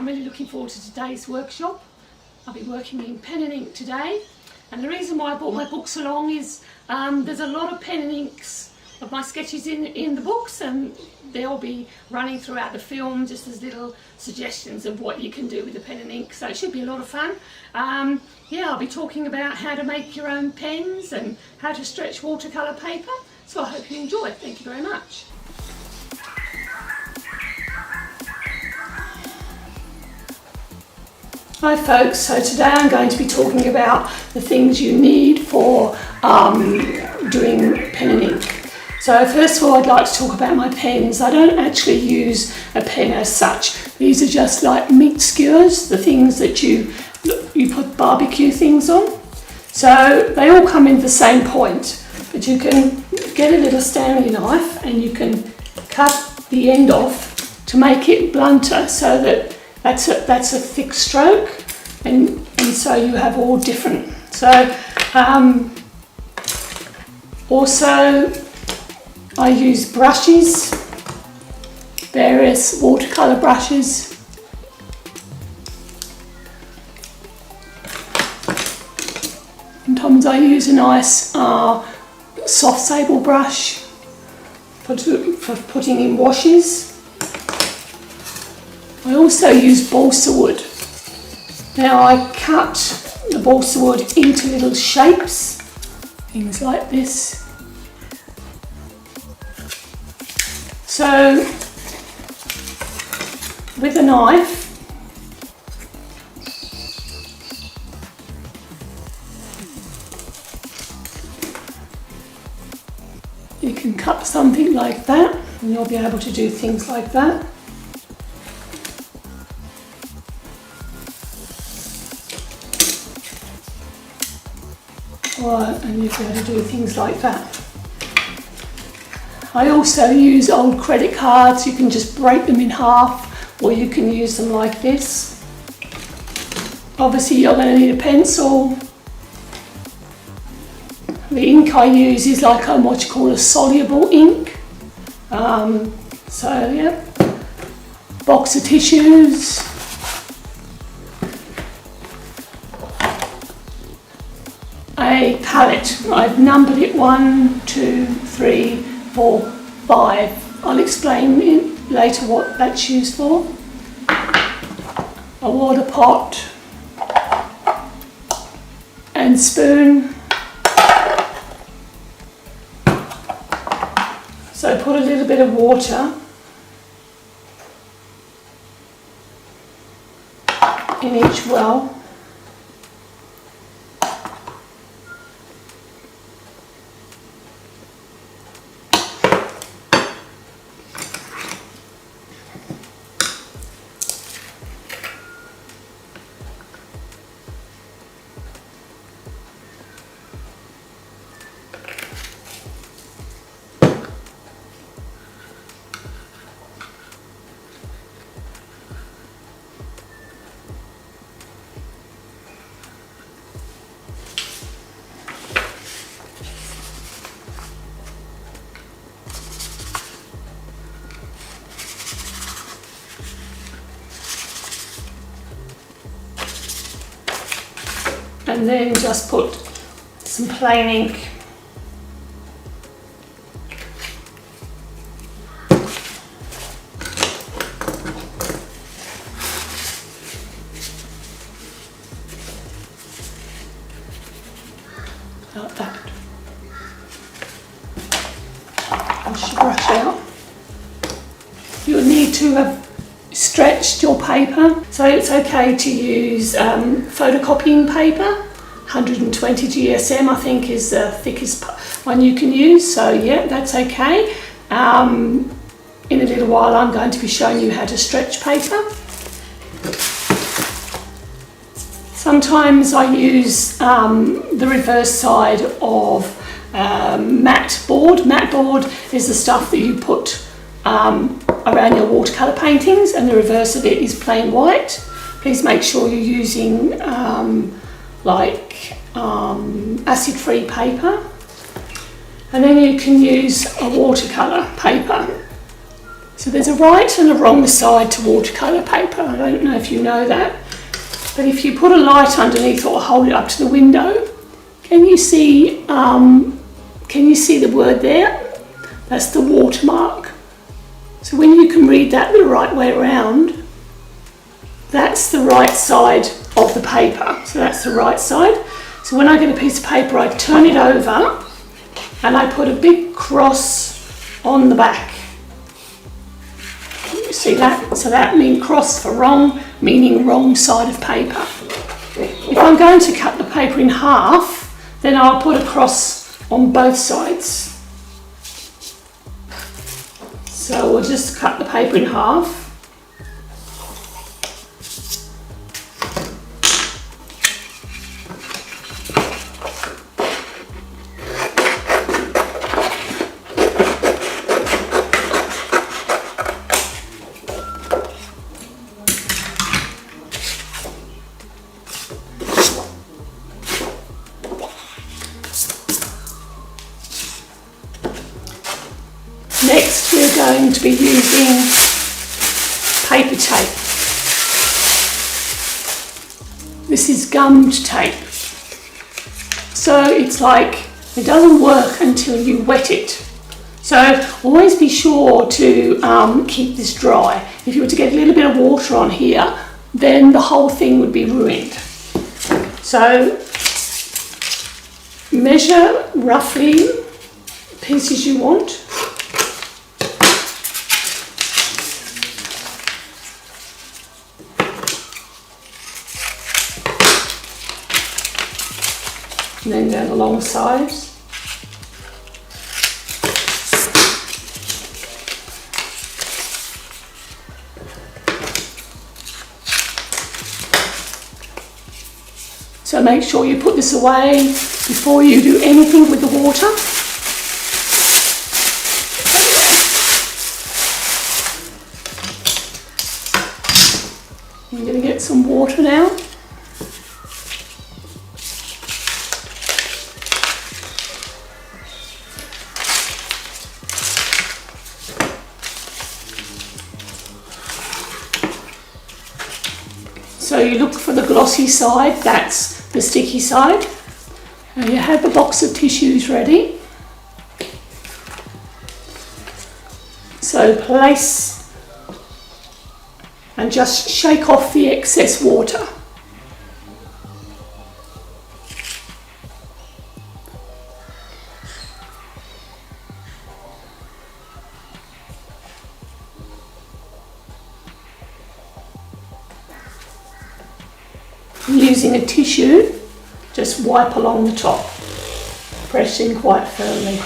I'm really looking forward to today's workshop. I'll be working in pen and ink today, and the reason why I brought my books along is there's a lot of pen and inks of my sketches in the books, and they'll be running throughout the film just as little suggestions of what you can do with the pen and ink, so it should be a lot of fun. Yeah, I'll be talking about how to make your own pens and how to stretch watercolour paper, so I hope you enjoy. Thank you very much. Hi folks, so today I'm going to be talking about the things you need for doing pen and ink. So first of all, I'd like to talk about my pens. I don't actually use a pen as such. These are just like meat skewers, the things that you put barbecue things on. So they all come in the same point, but you can get a little Stanley knife and you can cut the end off to make it blunter, so that that's a thick stroke, and so you have all different. So also I use brushes, various watercolour brushes. Sometimes I use a nice soft sable brush for putting in washes. I also use balsa wood. Now I cut the balsa wood into little shapes, things like this. So with a knife, you can cut something like that, and you'll be able to do things like that. And you'll be able to do things like that. I also use old credit cards. You can just break them in half, or you can use them like this. Obviously you're going to need a pencil. The ink I use is like what you call a soluble ink. So yeah, box of tissues. A palette. I've numbered it 1, 2, 3, 4, 5. I'll explain later what that's used for. A water pot and spoon. So put a little bit of water in each well. And then just put some plain ink. Like that. Wash your brush out. You'll need to have stretched your paper, so it's okay to use photocopying paper. 120 GSM I think is the thickest one you can use, so yeah, that's okay. In a little while I'm going to be showing you how to stretch paper. Sometimes I use the reverse side of matte board. Matte board is the stuff that you put around your watercolour paintings, and the reverse of it is plain white. Please make sure you're using acid-free paper, and then you can use a watercolour paper. So there's a right and a wrong side to watercolour paper. I don't know if you know that. But if you put a light underneath or hold it up to the window, can you see the word there? That's the watermark. So when you can read that the right way around, that's the right side of the paper. So that's the right side. So when I get a piece of paper, I turn it over and I put a big cross on the back. You see that? So that means cross for wrong, meaning wrong side of paper. If I'm going to cut the paper in half, then I'll put a cross on both sides. So we'll just cut the paper in half. Next, we're going to be using paper tape. This is gummed tape. So it's like, it doesn't work until you wet it. So always be sure to keep this dry. If you were to get a little bit of water on here, then the whole thing would be ruined. So measure roughly the pieces you want. And then down the long sides. So make sure you put this away before you do anything with the water. I'm going to get some water now. So you look for the glossy side, that's the sticky side. And you have a box of tissues ready. So place and just shake off the excess water. Using a tissue, just wipe along the top, press in quite firmly.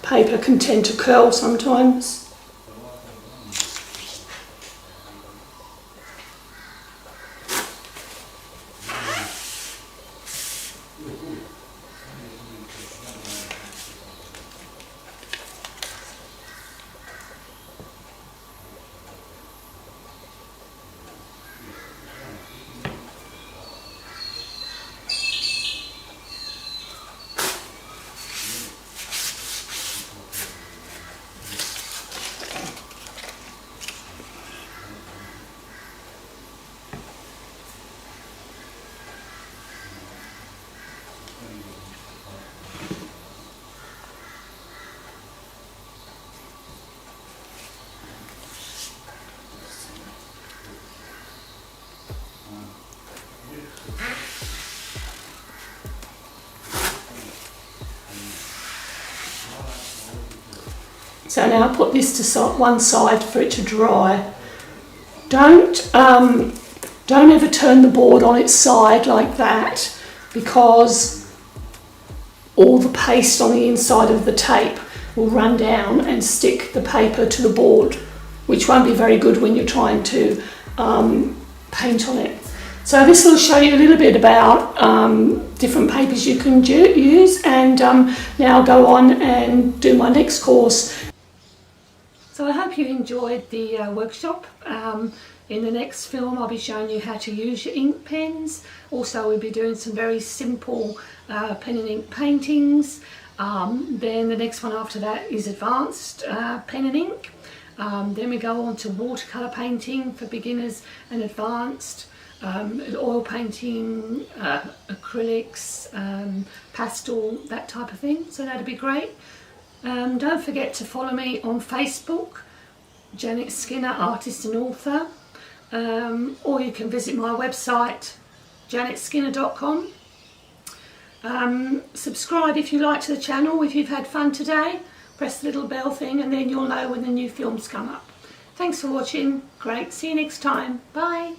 Paper can tend to curl sometimes. So now put this to one side for it to dry. Don't ever turn the board on its side like that, because all the paste on the inside of the tape will run down and stick the paper to the board, which won't be very good when you're trying to paint on it. So this will show you a little bit about different papers you can use, and now I'll go on and do my next course. So I hope you enjoyed the workshop. In the next film I'll be showing you how to use your ink pens. Also we'll be doing some very simple pen and ink paintings. Then the next one after that is advanced pen and ink. Then we go on to watercolor painting for beginners and advanced, oil painting, acrylics, pastel, that type of thing. So that'd be great. Don't forget to follow me on Facebook, Janet Skinner, artist and author, or you can visit my website, janetskinner.com. Subscribe if you like to the channel. If you've had fun today, press the little bell thing and then you'll know when the new films come up. Thanks for watching. Great. See you next time. Bye.